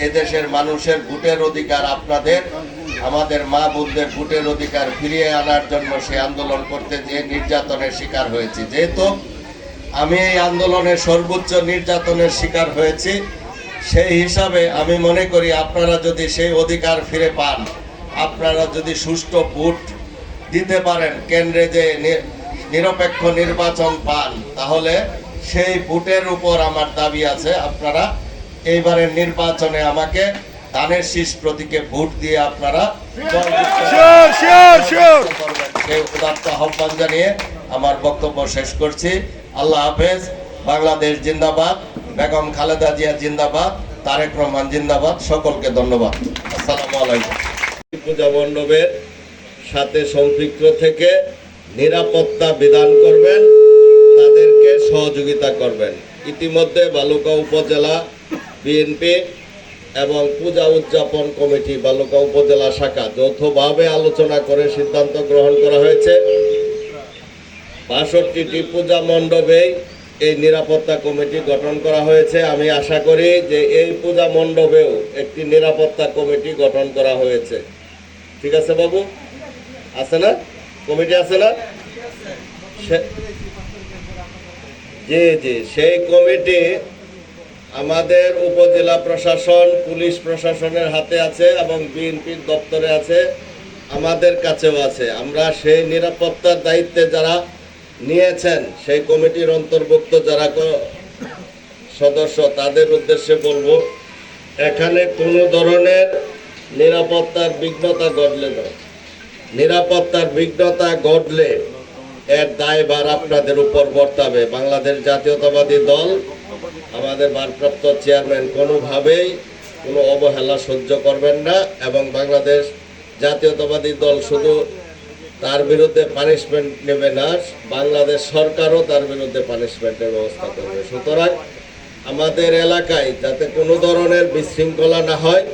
এদেশের মানুষের ভোটের অধিকার, আপনাদের আমাদের মা বোনদের ভোটের অধিকার ফিরিয়ে আনার জন্য সে আন্দোলন করতে গিয়ে নির্যাতনের শিকার হয়েছি। যেহেতু আমি এই আন্দোলনের সর্বোচ্চ নির্যাতনের শিকার হয়েছি, সেই হিসাবে আমি মনে করি আপনারা যদি সেই অধিকার ফিরে পান, আপনারা যদি সুষ্ঠু ভোট দিতে পারেন, কেন্দ্রে যে নিরপেক্ষ নির্বাচন পান, তাহলে সেই ভোটের উপর আমার দাবি আছে আপনারা এইবারের নির্বাচনে আমাকে ধানের শীষ প্রতীকে ভোট দিয়ে আপনারা সেই উদাত্ত আহ্বান জানিয়ে আমার বক্তব্য শেষ করছি। আল্লাহ হাফেজ। বাংলাদেশ জিন্দাবাদ, বেগম খালেদা জিয়া জিন্দাবাদ, তারেক রহমান জিন্দাবাদ। সকলকে ধন্যবাদ। আসসালামু আলাইকুম। পূজা মণ্ডপের সাথে সম্পৃক্ত থেকে নিরাপত্তা বিধান করবেন, তাদেরকে সহযোগিতা করবেন। ইতিমধ্যে বালুকা উপজেলা বিএনপি এবং পূজা উদযাপন কমিটি বালুকা উপজেলা শাখা যৌথভাবে আলোচনা করে সিদ্ধান্ত গ্রহণ করা হয়েছে ৬২টি পূজা মণ্ডপে এই নিরাপত্তা কমিটি গঠন করা হয়েছে। আমি আশা করি যে এই পূজা মণ্ডপেও একটি নিরাপত্তা কমিটি গঠন করা হয়েছে। ঠিক আছে বাবু, আছে না? কমিটি আছে না? জি জি, সেই কমিটি আমাদের উপজেলা প্রশাসন, পুলিশ প্রশাসনের হাতে আছে এবং বিএনপির দপ্তরে আছে, আমাদের কাছেও আছে। আমরা সেই নিরাপত্তার দায়িত্বে যারা নিয়েছেন, সেই কমিটির অন্তর্ভুক্ত যারা সদস্য, তাদের উদ্দেশ্যে বলবো, এখানে কোনো ধরনের নিরাপত্তার বিঘ্নতা ঘটলে না, নিরাপত্তার বিঘ্নতা ঘটলে এর দায়ভার আপনাদের উপর বর্তাবে। বাংলাদেশ জাতীয়তাবাদী দল, আমাদের ভারপ্রাপ্ত চেয়ারম্যান কোনোভাবেই কোনো অবহেলা সহ্য করবেন না এবং বাংলাদেশ জাতীয়তাবাদী দল শুধু তার বিরুদ্ধে পানিশমেন্ট নেবে না, বাংলাদেশ সরকারও তার বিরুদ্ধে পানিশমেন্টের ব্যবস্থা করবে। সুতরাং আমাদের এলাকায় যাতে কোনো ধরনের বিশৃঙ্খলা না হয়,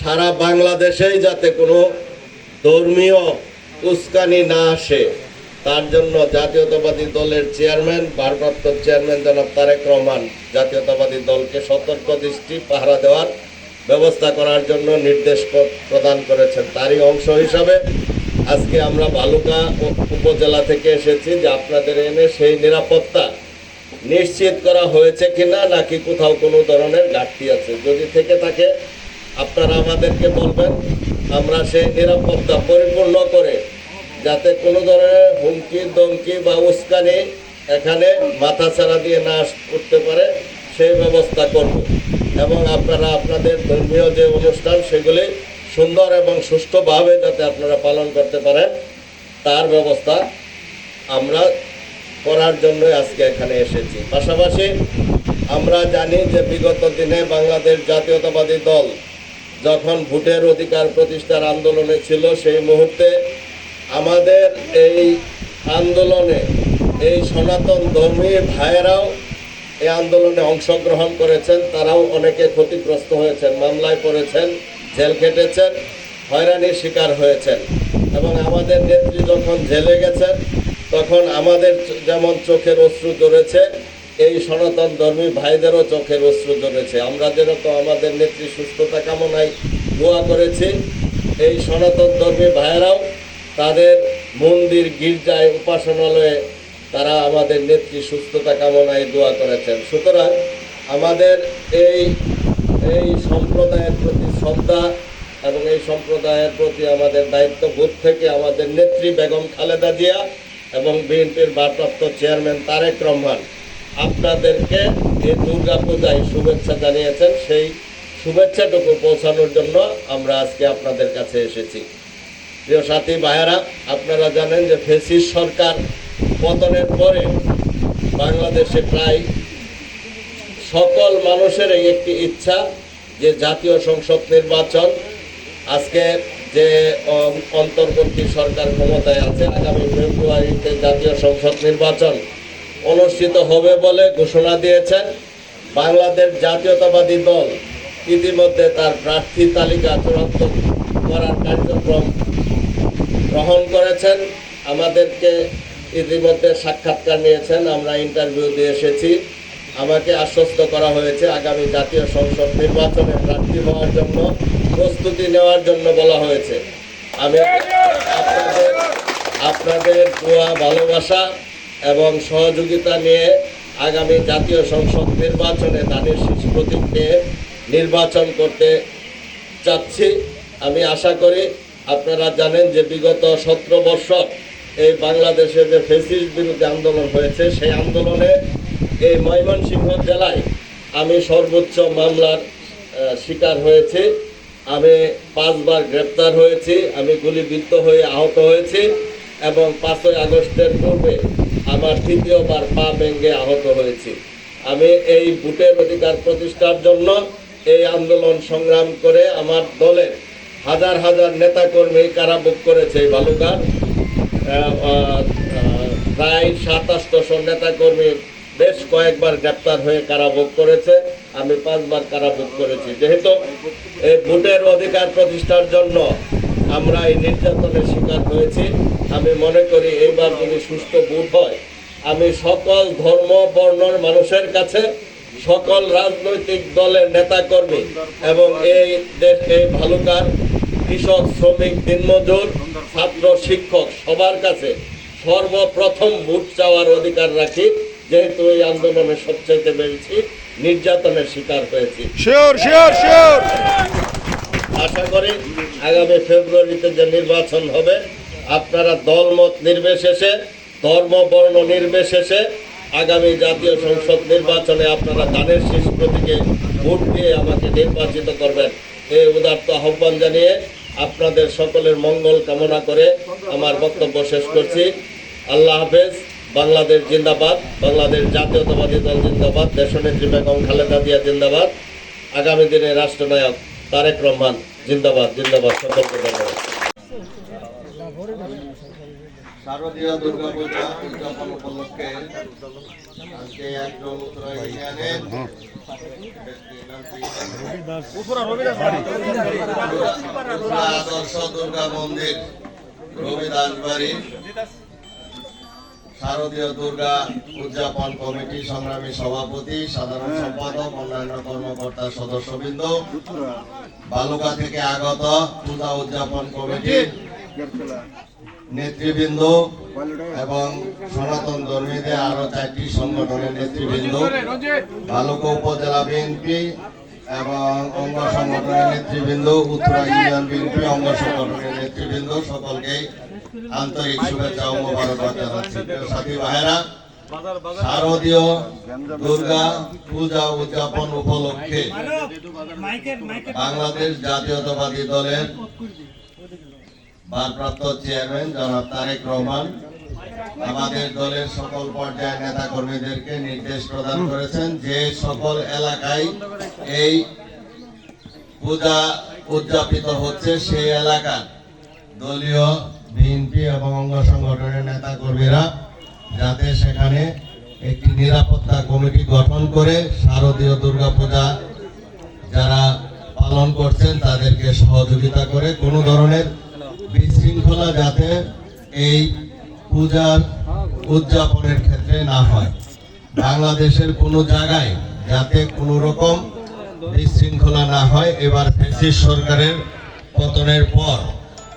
সারা বাংলাদেশেই যাতে কোনো ধর্মীয় উস্কানি না আসে, তার জন্য জাতীয়তাবাদী দলের চেয়ারম্যান, ভারপ্রাপ্ত চেয়ারম্যান জনাব তারেক রহমান জাতীয়তাবাদী দলকে সতর্ক দৃষ্টি পাহারা দেওয়ার ব্যবস্থা করার জন্য নির্দেশ প্রদান করেছেন। তারই অংশ হিসাবে আজকে আমরা বালুকা উপজেলা থেকে এসেছি যে আপনাদের এনে সেই নিশ্চিত করা হয়েছে কিনা, নাকি কোথাও কোনো ধরনের ঘাটতি আছে। যদি থেকে থাকে আপনারা আমাদেরকে বলবেন, আমরা সেই নিরাপত্তা পরিপূর্ণ করে যাতে কোনো ধরনের হুমকি দমকি বা উস্কানি এখানে মাথাছাড়া দিয়ে না করতে পারে সেই ব্যবস্থা করব। এবং আপনারা আপনাদের ধর্মীয় যে অনুষ্ঠান সেগুলি সুন্দর এবং সুষ্ঠুভাবে যাতে আপনারা পালন করতে পারেন তার ব্যবস্থা আমরা করার জন্য আজকে এখানে এসেছি। পাশাপাশি আমরা জানি যে বিগত দিনে বাংলাদেশ জাতীয়তাবাদী দল যখন ভোটের অধিকার প্রতিষ্ঠার আন্দোলনে ছিল, সেই মুহূর্তে আমাদের এই আন্দোলনে এই সনাতন ধর্মী ভাইয়েরাও এই আন্দোলনে অংশগ্রহণ করেছেন। তারাও অনেকে ক্ষতিগ্রস্ত হয়েছেন, মামলায় পড়েছেন, জেল খেটেছেন, হয়রানির শিকার হয়েছেন। এবং আমাদের নেত্রী যখন জেলে গেছেন তখন আমাদের যেমন চোখের অশ্রু ঝরেছে, এই সনাতন ধর্মী ভাইদেরও চোখের অশ্রু ঝরেছে। আমরা যেরকম আমাদের নেত্রী সুস্থতা কামনায় দোয়া করেছি, এই সনাতন ধর্মী ভাইয়েরাও তাদের মন্দির, গির্জায়, উপাসনালয়ে তারা আমাদের নেত্রী সুস্থতা কামনায় দোয়া করেছেন। সুতরাং আমাদের এই সম্প্রদায়ের প্রতি শ্রদ্ধা এবং এই সম্প্রদায়ের প্রতি আমাদের দায়িত্ববোধ থেকে আমাদের নেত্রী বেগম খালেদা জিয়া এবং বিএনপির ভারপ্রাপ্ত চেয়ারম্যান তারেক রহমান আপনাদেরকে এই দুর্গা পূজায় শুভেচ্ছা জানিয়েছেন। সেই শুভেচ্ছাটুকু পৌঁছানোর জন্য আমরা আজকে আপনাদের কাছে এসেছি। প্রিয় সাথী ভাইয়েরা, আপনারা জানেন যে ফ্যাসিস্ট সরকার পতনের পরে বাংলাদেশে প্রায় সকল মানুষের একটি ইচ্ছা যে জাতীয় সংসদ নির্বাচন, আজকে যে অন্তর্বর্তী সরকার ক্ষমতায় আছে, আগামী ফেব্রুয়ারিতে জাতীয় সংসদ নির্বাচন অনুষ্ঠিত হবে বলে ঘোষণা দিয়েছেন। বাংলাদেশ জাতীয়তাবাদী দল ইতিমধ্যে তার প্রার্থী তালিকা চূড়ান্ত করার কার্যক্রম গ্রহণ করেছেন। আমাদেরকে ইতিমধ্যে সাক্ষাৎকার নিয়েছেন, আমরা ইন্টারভিউ দিয়ে এসেছি। আমাকে আশ্বস্ত করা হয়েছে আগামী জাতীয় সংসদ নির্বাচনে প্রার্থী হওয়ার জন্য প্রস্তুতি নেওয়ার জন্য বলা হয়েছে। আমি আপনাদের দোয়া, ভালোবাসা এবং সহযোগিতা নিয়ে আগামী জাতীয় সংসদ নির্বাচনে ধানের শীষ প্রতীক নিয়ে নির্বাচন করতে চাচ্ছি। আমি আশা করি আপনারা জানেন যে বিগত 17 বছর এই বাংলাদেশে যে ফ্যাসিস্ট বিরুদ্ধে আন্দোলন হয়েছে, সেই আন্দোলনে এই ময়মনসিংহ জেলায় আমি সর্বোচ্চ মামলার শিকার হয়েছি। আমি 5 বার গ্রেপ্তার হয়েছি, আমি গুলিবিদ্ধ হয়ে আহত হয়েছি এবং 5ই আগস্টের পূর্বে আমার 3য়বার পা ভেঙে আহত হয়েছি। আমি এই ভোটের অধিকার প্রতিষ্ঠার জন্য এই আন্দোলন সংগ্রাম করে আমার দলের হাজার হাজার নেতাকর্মী কারাভোগ করেছে। এই বালুঘাট প্রায় 2700 নেতাকর্মী বেশ কয়েকবার গ্রেপ্তার হয়ে কারাভোগ করেছে, আমি 5 বার কারাভোগ করেছি। যেহেতু এই ভোটের অধিকার প্রতিষ্ঠার জন্য আমরা এই নির্যাতনের শিকার হয়েছি, আমি মনে করি এইবার যদি সুষ্ঠু ভোট হয়, আমি সকল ধর্ম বর্ণের মানুষের কাছে, সকল রাজনৈতিক দলের নেতাকর্মী এবং এই ভালুকার কৃষক, শ্রমিক, দিনমজুর, ছাত্র, শিক্ষক সবার কাছে সর্বপ্রথম ভোট চাওয়ার অধিকার রাখি, যেহেতু এই আন্দোলনে সবচেয়ে বেশি নির্যাতনের শিকার হয়েছি। আশা করি আগামী ফেব্রুয়ারিতে যে নির্বাচন হবে, আপনারা দলমত নির্বিশেষে, ধর্ম বর্ণ নির্বিশেষে আগামী জাতীয় সংসদ নির্বাচনে আপনারা ধানের শীষ প্রতীকে ভোট দিয়ে আমাকে নির্বাচিত করবেন। এই উদাত্ত আহ্বান জানিয়ে আপনাদের সকলের মঙ্গল কামনা করে আমার বক্তব্য শেষ করছি। আল্লাহ হাফেজ। বাংলাদেশ জিন্দাবাদ, বাংলাদেশ জাতীয়তাবাদী দল জিন্দাবাদ, দেশনেত্রী বেগম খালেদা জিয়া জিন্দাবাদ, আগামী দিনে রাষ্ট্রনায়ক তারেক রহমান জিন্দাবাদ। জিন্দাবাদ। সকলকে ধন্যবাদ। শারদীয় দুর্গা পূজা উদযাপন উপলক্ষে আজকে একজন উত্তরা ইউনিয়নের আদর্শ দুর্গা মন্দির রবিদাস বাড়ি শারদীয় দুর্গা উদযাপন কমিটি সংগ্রামী সভাপতি, সাধারণ সম্পাদক, অন্যান্য কর্মকর্তা, সদস্যবৃন্দ, বালুকা থেকে আগত পূজা উদযাপন কমিটির নেতৃবৃন্দ এবং সনাতন ধর্মীদের আরো 4টি সংগঠনের নেতৃবৃন্দ, ভালুকা উপজেলা বিএনপি এবং অঙ্গ সংগঠনের নেতৃবৃন্দ, উত্তরা ইউনিয়ন বিএনপি অঙ্গ সংগঠনের নেতৃবৃন্দ, সকলকে আন্তরিক শুভেচ্ছা ও মোবারকবাদ জানাচ্ছি। প্রিয় সাথী ভাইয়েরা, শারদীয় দুর্গা পূজা উদযাপন উপলক্ষে বাংলাদেশ জাতীয়তাবাদী দলের ভারপ্রাপ্ত চেয়ারম্যান জনাব তারেক রহমান আমাদের দলের সকল পর্যায়ের নেতা কর্মীদেরকে নির্দেশ প্রদান করেছেন যে সকল এলাকায় এই পূজা উদযাপিত হচ্ছে সেই এলাকার দলীয় বিএনপি এবং অঙ্গ সংগঠনের নেতা কর্মীরা যাতে সেখানে একটি নিরাপত্তা কমিটি গঠন করে শারদীয় দুর্গাপূজা যারা পালন করছেন তাদেরকে সহযোগিতা করে কোনো ধরনের বিশৃঙ্খলা যাতে এই পূজার উদযাপনের ক্ষেত্রে না হয়, বাংলাদেশের কোনো জায়গায় যাতে কোনো রকম বিশৃঙ্খলা না হয়। এবার ফ্যাসিস্ট সরকারের পতনের পর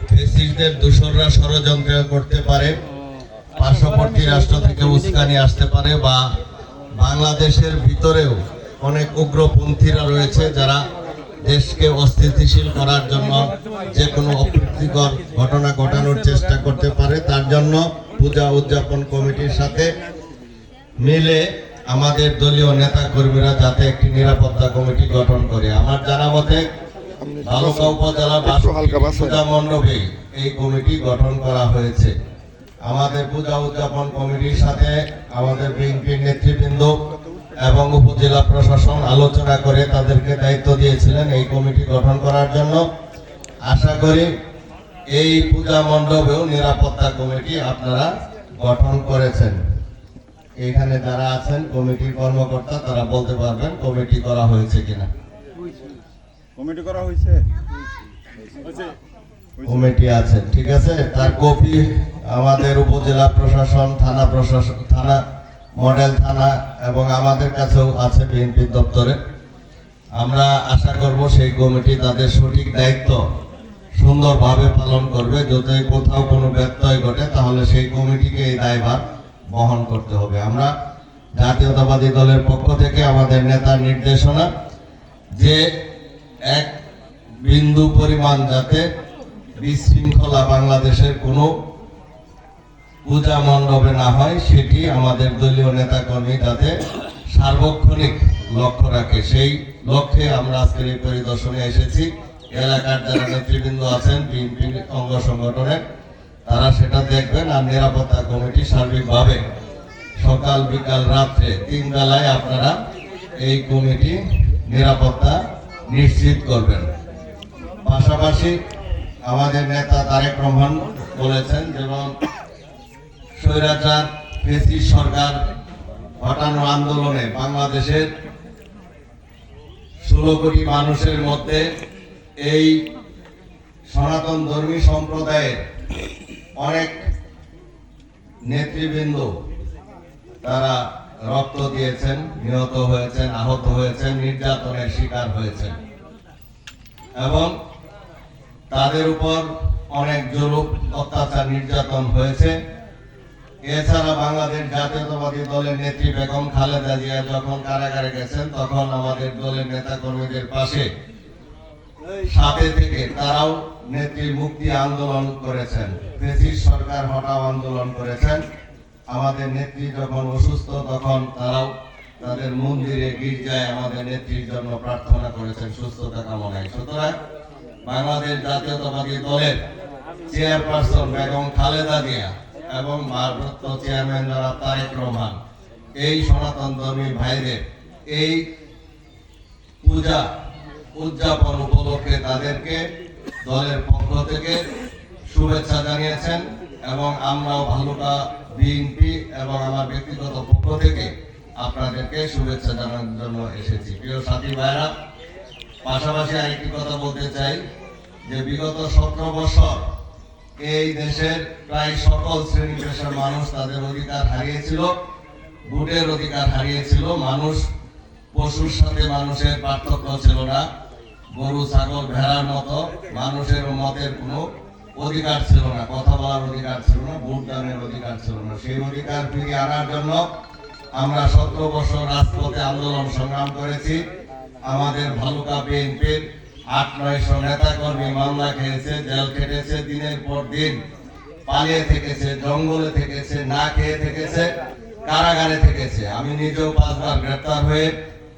ফ্যাসিস্টদের দূষররা ষড়যন্ত্র করতে পারে, পার্শ্ববর্তী রাষ্ট্র থেকে উস্কানি আসতে পারে, বা বাংলাদেশের ভিতরেও অনেক উগ্রপন্থীরা রয়েছে যারা দেশকে অস্থিতিশীল করার জন্য যে কোনো অপ্রীতিকর ঘটনা ঘটানোর চেষ্টা করতে পারে। তার জন্য পূজা উদযাপন কমিটির সাথে মিলে আমাদের দলীয় নেতা কর্মীরা যাতে একটি নিরাপত্তা কমিটি গঠন করে। আমার জানা মতে ভালুকা উপজেলা পূজা মণ্ডপে এই কমিটি গঠন করা হয়েছে। আমাদের পূজা উদযাপন কমিটির সাথে আমাদের বিএনপির নেতৃবৃন্দ এবং উপজেলা প্রশাসন আলোচনা করে তাদেরকে দায়িত্ব দিয়েছিলেন এই কমিটি গঠন করার জন্য। আশা করি এই পূজা মণ্ডপেও নিরাপত্তা কমিটি আপনারা গঠন করেছেন। এখানে যারা আছেন কমিটির কর্মকর্তা তারা বলতে পারবেন কমিটি করা হয়েছে কিনা। কমিটি করা হয়েছে, কমিটি আছে, ঠিক আছে। তার কপি আমাদের উপজেলা প্রশাসন, থানা মডেল থানা এবং আমাদের কাছেও আছে বিএনপি দপ্তরে। আমরা আশা করব সেই কমিটি তাদের সঠিক দায়িত্ব সুন্দরভাবে পালন করবে। যদি কোথাও কোনো ব্যত্যয় ঘটে তাহলে সেই কমিটিকে এই দায়ভার বহন করতে হবে। আমরা জাতীয়তাবাদী দলের পক্ষ থেকে আমাদের নেতার নির্দেশনা যে এক বিন্দু পরিমাণ যাতে বিশৃঙ্খলা বাংলাদেশের কোনো পূজা মণ্ডপে না হয় সেটি আমাদের দলীয় নেতা কর্মী যাতে সার্বক্ষণিক লক্ষ্য রাখে, সেই লক্ষ্যে আমরা আজকের এই পরিদর্শনে এসেছি। এলাকার যারা নেতৃবৃন্দ আছেন বিএনপি অঙ্গ সংগঠনের তারা সেটা দেখবেন। আর নিরাপত্তা কমিটি সার্বিকভাবে সকাল বিকাল রাত্রে 3 বেলায় আপনারা এই কমিটি নিরাপত্তা নিশ্চিত করবেন। পাশাপাশি আমাদের নেতা তারেক রহমান বলেছেন যেমন স্বৈরাচার ফ্যাসিস্ট সরকার হটানো আন্দোলনে বাংলাদেশের 16 কোটি মানুষের মধ্যে এই সনাতন ধর্মী সম্প্রদায়ের অনেক নেতৃবৃন্দ তারা রক্ত দিয়েছেন, নিহত হয়েছেন, আহত হয়েছেন, নির্যাতনের শিকার হয়েছেন এবং তাদের উপর অনেক জুলুম অত্যাচার নির্যাতন হয়েছে। এছাড়া বাংলাদেশ জাতীয়তাবাদী দলের নেত্রী বেগম খালেদা জিয়া যখন কারাগারে গেছেন তখন আমাদের দলের নেতা কর্মীদের পাশে সাথে থেকে তারাও নেত্রীর মুক্তি আন্দোলন করেছেন, ফ্যাসিস্ট সরকার হটাও আন্দোলন করেছেন। আমাদের নেত্রী যখন অসুস্থ তখন তারাও তাদের মন্দিরে গির্জায় আমাদের নেত্রীর জন্য প্রার্থনা করেছেন সুস্থতা কামনায়। সুতরাং বাংলাদেশ জাতীয়তাবাদী দলের চেয়ারপারসন বেগম খালেদা জিয়া এবং ভারপ্রাপ্ত চেয়ারম্যান জনাব তারেক রহমান এই সনাতন ধর্মী ভাইদের এই পূজা উদযাপন উপলক্ষে তাদেরকে দলের পক্ষ থেকে শুভেচ্ছা জানিয়েছেন এবং আমরাও ভালুকা বিএনপি এবং আমার ব্যক্তিগত পক্ষ থেকে আপনাদেরকে শুভেচ্ছা জানানোর জন্য এসেছি। প্রিয় সাথী ভাইরা, পাশাপাশি আরেকটি কথা বলতে চাই যে বিগত 17 বছর এই দেশের প্রায় সকল শ্রেণী পেশার মানুষ তাদের অধিকার হারিয়েছিল, ভোটের অধিকার হারিয়েছিল। মানুষ পশুর সাথে মানুষের পার্থক্য ছিল না, গরু ছাগল ভেড়ার মতো মানুষের মতের কোনো অধিকার ছিল না, কথা বলার অধিকার ছিল না, ভোট দানের অধিকার ছিল না। সেই অধিকার ফিরিয়ে আনার জন্য আমরা 17 বছর রাজপথে আন্দোলন সংগ্রাম করেছি। আমাদের ভালুকা বিএনপির 8-900 নেতা কর্মী মামলা খেয়েছে, জেল খেটেছে, দিনের পর দিন পালিয়ে থেকেছে, জঙ্গলে থেকেছে, না খেয়ে থেকেছে, কারাগারে থেকেছে। আমি নিজেও 5 বার গ্রেপ্তার হয়ে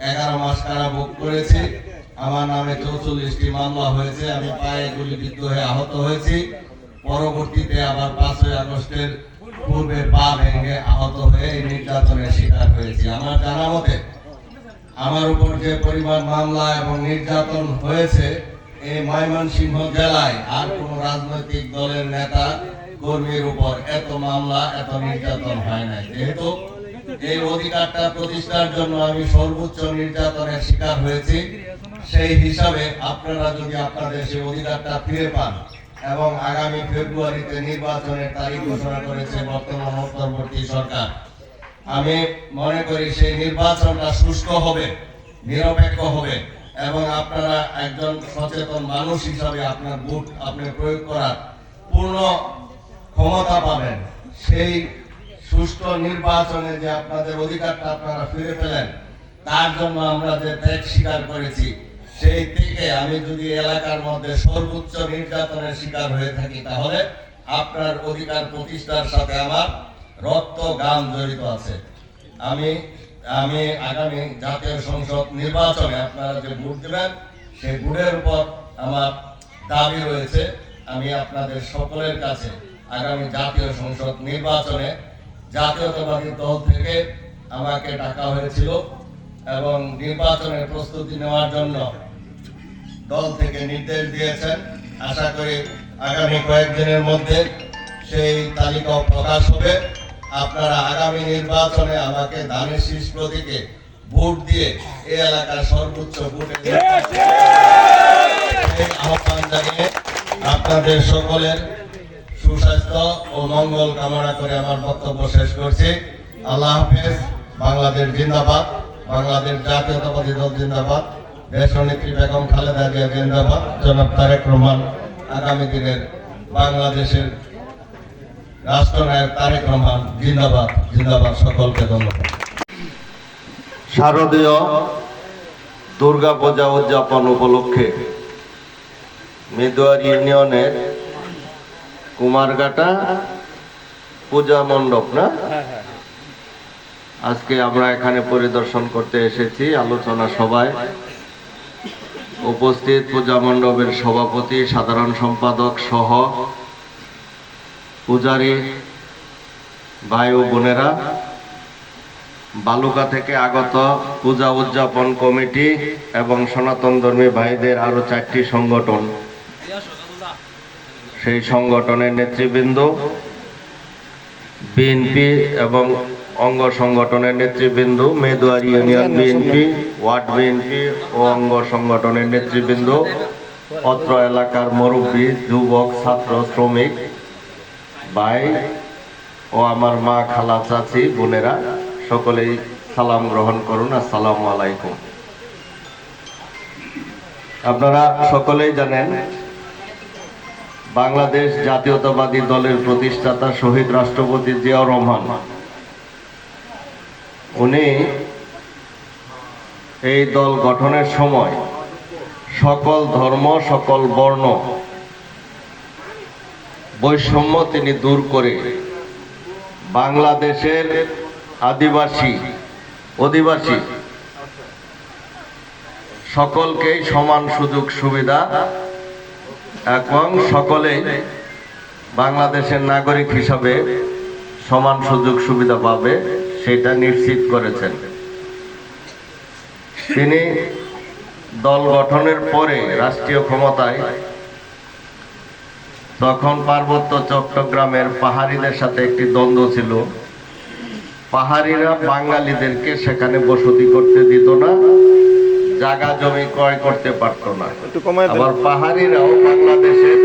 11 মাস কারাভোগ করেছি। আমার নামে 44টি মামলা হয়েছে। আমি পায়ে গুলিবিদ্ধ হয়ে আহত হয়েছি। পরবর্তীতে আবার 5ই আগস্টের পূর্বে পা ভেঙে আহত হয়ে এই নির্যাতনের শিকার হয়েছি। আমার জানা মতে আমার উপর যে পরিমাণ মামলা এবং নির্যাতন হয়েছে, এই ময়মনসিংহ জেলায় আর কোন রাজনৈতিক দলের নেতা কর্মীর উপর এত মামলা, এত নির্যাতন হয় নাই। যেহেতু এই অধিকারটা প্রতিষ্ঠার জন্য আমি সর্বোচ্চ নির্যাতনের শিকার হয়েছি, সেই হিসাবে আপনারা যদি আপনাদের সেই অধিকারটা ফিরে পান এবং আগামী ফেব্রুয়ারিতে নির্বাচনের তারিখ ঘোষণা করেছে বর্তমান অন্তর্বর্তী সরকার, আমি মনে করি সেই নির্বাচনটা সুষ্ঠু হবে, নিরপেক্ষ হবে এবং আপনারা একজন সচেতন মানুষ হিসাবে আপনার ভোট আপনি প্রয়োগ করার পূর্ণ ক্ষমতা পাবেন। সেই সুষ্ঠু নির্বাচনে যে আপনাদের অধিকারটা আপনারা ফিরে পেলেন, তার জন্য আমরা যে ত্যাগ স্বীকার করেছি, সেই থেকে আমি যদি এলাকার মধ্যে সর্বোচ্চ নির্যাতনের শিকার হয়ে থাকি, তাহলে আপনার অধিকার প্রতিষ্ঠার সাথে আমার রক্ত গাম জড়িত আছে। আমি আগামী জাতীয় সংসদ নির্বাচনে আপনারা যে ভোট দেবেন, সেই ভোটের উপর আমার দাবি রয়েছে। আমি আপনাদের সকলের কাছে আগামী জাতীয় সংসদ নির্বাচনে জাতীয়তাবাদী দল থেকে আমাকে ডাকা হয়েছিল এবং নির্বাচনের প্রস্তুতি নেওয়ার জন্য দল থেকে নির্দেশ দিয়েছেন। আশা করি আগামী কয়েকদিনের মধ্যে সেই তালিকাও প্রকাশ হবে। আপনারা আগামী নির্বাচনে আমাকে ধানের শীষ প্রতীকে ভোট দিয়ে এই এলাকার সর্বোচ্চ ভোটে আহ্বান জানিয়ে আপনাদের সকলের সুস্বাস্থ্য ও মঙ্গল কামনা করে আমার বক্তব্য শেষ করছি। আল্লাহ হাফেজ। বাংলাদেশ জিন্দাবাদ, বাংলাদেশ জাতীয়তাবাদী দল জিন্দাবাদ, দেশনেত্রী বেগম খালেদা জিয়া জিন্দাবাদ, জনাব তারেক রহমান আগামী দিনের বাংলাদেশের রাষ্ট্রনায়ক তারেক রহমান জিন্দাবাদ, জিন্দাবাদ। সকলকে ধন্যবাদ। শারদীয় দুর্গা পূজা উদযাপন উপলক্ষে মেদুয়ার ইউনিয়নের কুমারঘাটা পূজা মণ্ডপ না, আজকে আমরা এখানে পরিদর্শন করতে এসেছি। আলোচনা সভায় উপস্থিত পূজা মণ্ডপের সভাপতি, সাধারণ সম্পাদক সহ পূজারী ভাই ও বোনেরা, বালুকা থেকে আগত পূজা উদযাপন কমিটি এবং সনাতন ধর্মী ভাইদের আরো 4টি সংগঠন, সেই সংগঠনের নেতৃবৃন্দ, বিএনপি এবং অঙ্গ সংগঠনের নেতৃবৃন্দ, মেদুয়ার ইউনিয়ন বিএনপি, ওয়ার্ড বিএনপি ও অঙ্গ সংগঠনের নেতৃবৃন্দ, অত্র এলাকার মুরব্বী, যুবক, ছাত্র, শ্রমিক ভাই ও আমার মা, খালা, চাচি, বোনেরা, সকলেই সালাম গ্রহণ করুন। আসসালামু আলাইকুম। আপনারা সকলেই জানেন, বাংলাদেশ জাতীয়তাবাদী দলের প্রতিষ্ঠাতা শহীদ রাষ্ট্রপতি জিয়াউর রহমান, উনি এই দল গঠনের সময় সকল ধর্ম, সকল বর্ণ বৈষম্য তিনি দূর করে বাংলাদেশের আদিবাসী, অধিবাসী সকলকেই সমান সুযোগ সুবিধা এবং সকলেই বাংলাদেশের নাগরিক হিসাবে সমান সুযোগ সুবিধা পাবে, সেটা নিশ্চিত করেছেন। তিনি দল গঠনের পরে রাষ্ট্রীয় ক্ষমতায়, তখন পার্বত্য চট্টগ্রামের পাহাড়িদের সাথে একটি দ্বন্দ্ব ছিল। পাহাড়িরা বাঙালিদেরকে সেখানে বসতি করতে দিত না, জায়গা জমি ক্রয় করতে পারত না। আবার পাহাড়িরাও বাংলাদেশের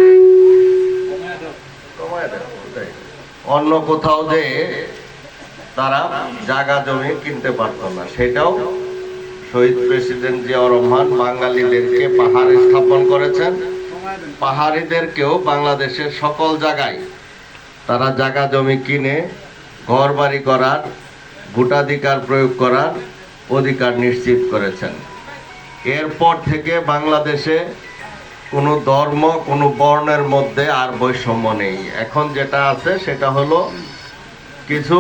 অন্য কোথাও যে তারা জায়গা জমি কিনতে পারত না। সেটাও শহীদ প্রেসিডেন্ট জিয়াউর রহমান বাঙালিদেরকে পাহাড়ে স্থাপন করেছেন পাহাড়িদেরকেও বাংলাদেশের সকল জায়গায় তারা জায়গা জমি কিনে ঘর বাড়ি করার, ভোটাধিকার প্রয়োগ করার অধিকার নিশ্চিত করেছেন। এরপর থেকে বাংলাদেশে কোনো ধর্ম, কোনো বর্ণের মধ্যে আর বৈষম্য নেই। এখন যেটা আছে সেটা হলো কিছু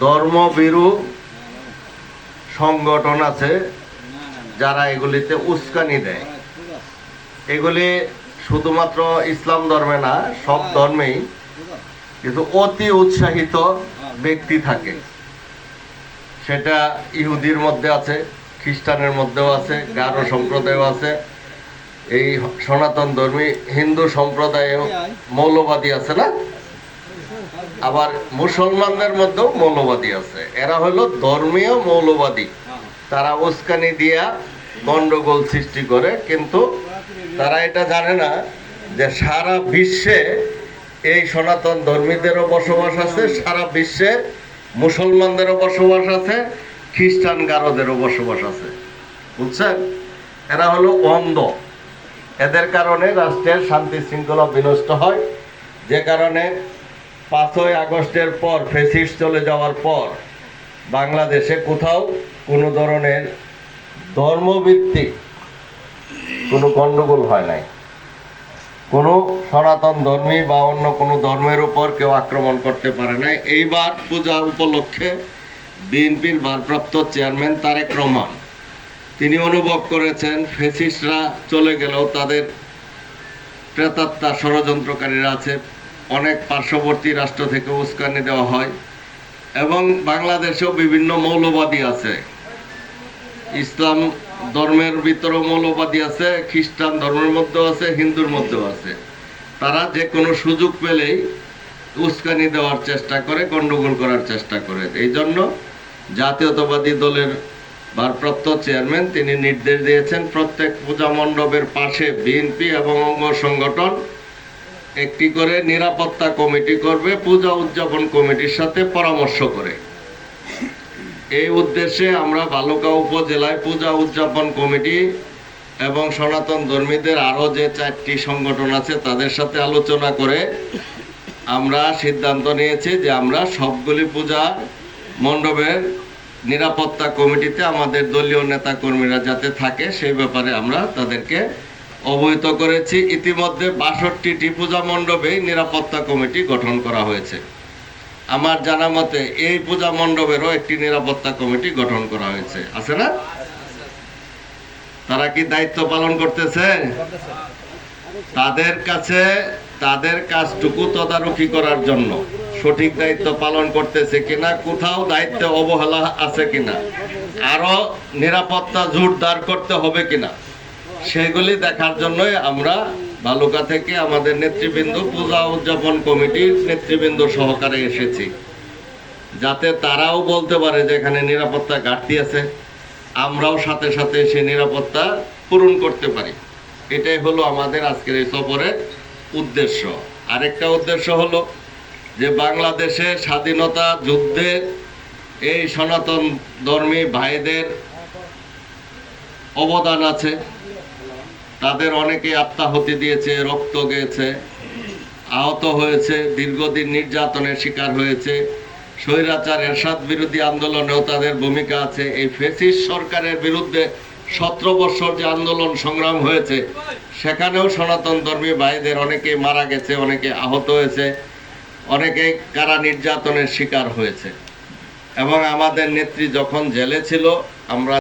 ধর্মভীরু সংগঠন আছে যারা এগুলিতে উস্কানি দেয়। এগুলি শুধুমাত্র ইসলাম ধর্মে না, সব ধর্মেই কিন্তু অতি উৎসাহিত ব্যক্তি থাকে। সেটা ইহুদির মধ্যে আছে, খ্রিস্টানের মধ্যেও আছে, গারো সম্প্রদায়ও আছে, এই সনাতন ধর্মী হিন্দু সম্প্রদায়েও মৌলবাদী আছে না, আবার মুসলমানদের মধ্যেও মৌলবাদী আছে। এরা হলো ধর্মীয় মৌলবাদী। তারা উস্কানি দিয়া গন্ডগোল সৃষ্টি করে, কিন্তু তারা এটা জানে না যে সারা বিশ্বে এই সনাতন ধর্মীদেরও বসবাস আছে, সারা বিশ্বে মুসলমানদেরও বসবাস আছে, খ্রিস্টান গারোদেরও বসবাস আছে। বুঝছেন? এরা হলো অন্ধ। এদের কারণে রাষ্ট্রের শান্তি শৃঙ্খলা বিনষ্ট হয়, যে কারণে 5ই আগস্টের পর, ফ্যাসিস্ট চলে যাওয়ার পর বাংলাদেশে কোথাও কোনো ধরনের ধর্মভিত্তিক কোনো গণ্ডগোল হয় নাই। কোনো সনাতন ধর্মী বা অন্য কোনো ধর্মের উপর কেউ আক্রমণ করতে পারে নাই। এইবার পূজা উপলক্ষে বিএনপির ভারপ্রাপ্ত চেয়ারম্যান তারেক রহমান তিনি অনুভব করেছেন ফ্যাসিস্টরা চলে গেলেও তাদের প্রেতাত্মা ষড়যন্ত্রকারীরা আছে। অনেক পার্শ্ববর্তী রাষ্ট্র থেকে উস্কানি দেওয়া হয় এবং বাংলাদেশেও বিভিন্ন মৌলবাদী আছে। ইসলাম ধর্মের ভিতরেও মৌলবাদী আছে, খ্রিস্টান ধর্মের মধ্যেও আছে, হিন্দুর মধ্যেও আছে। তারা যে কোনো সুযোগ পেলেই উস্কানি দেওয়ার চেষ্টা করে, গণ্ডগোল করার চেষ্টা করে। এই জন্য জাতীয়তাবাদী দলের ভারপ্রাপ্ত চেয়ারম্যান তিনি নির্দেশ দিয়েছেন প্রত্যেক পূজা মণ্ডপের পাশে বিএনপি এবং অঙ্গ সংগঠন একটি করে নিরাপত্তা কমিটি করবে, পূজা উদযাপন কমিটির সাথে পরামর্শ করে। এই উদ্দেশ্যে আমরা ভালুকা উপজেলায় পূজা উদযাপন কমিটি এবং সনাতন ধর্মীদের আরও যে 4টি সংগঠন আছে তাদের সাথে আলোচনা করে আমরা সিদ্ধান্ত নিয়েছি যে আমরা সবগুলি পূজা মণ্ডপের নিরাপত্তা কমিটিতে আমাদের দলীয় নেতা কর্মীরা যাতে থাকে সেই ব্যাপারে আমরা তাদেরকে অবহিত করেছি। ইতিমধ্যে 62টি পূজা মণ্ডপে নিরাপত্তা কমিটি গঠন করা হয়েছে। আমার জানা মতে এই পূজা মণ্ডপেরও একটি নিরাপত্তা কমিটি গঠন করা হয়েছে, আছে না? তারা কি দায়িত্ব পালন করতেছে? তাদের কাছে তাদের কাজটুকু তদারকি করার জন্য সঠিক দায়িত্ব পালন করতেছে কিনা, কোথাও দায়িত্বে অবহেলা আছে কিনা, আরো নিরাপত্তা জোরদার করতে হবে কিনা, সেগুলি দেখার জন্যই আমরা ভালুকা থেকে আমাদের নেতৃবৃন্দ পূজা উদযাপন কমিটির নেতৃবৃন্দ সহকারে এসেছি, যাতে তারাও বলতে পারে যে এখানে নিরাপত্তা ঘাটতি আছে, আমরাও সাথে সাথে সেই নিরাপত্তা পূরণ করতে পারি। এটাই হলো আমাদের আজকের এই সফরের উদ্দেশ্য। আরেকটা উদ্দেশ্য হলো যে বাংলাদেশে স্বাধীনতা যুদ্ধে এই সনাতন ধর্মী ভাইদের অবদান আছে। তাদের অনেকে আত্মাহুতি দিয়েছে, রক্ত গেছে, আহত হয়েছে, দীর্ঘদিন নির্যাতনের শিকার হয়েছে। স্বৈরাচার এরশাদ বিরোধী আন্দোলনেও তাদের ভূমিকা আছে। এই ফ্যাসিস্ট সরকারের বিরুদ্ধে 17 বছর যে আন্দোলন সংগ্রাম হয়েছে সেখানেও সনাতন ধর্মী ভাইদের অনেকে মারা গেছে, অনেকে আহত হয়েছে, অনেকে কারা নির্যাতনের শিকার হয়েছে। এবং আমাদের নেত্রী যখন জেলে ছিল আমরা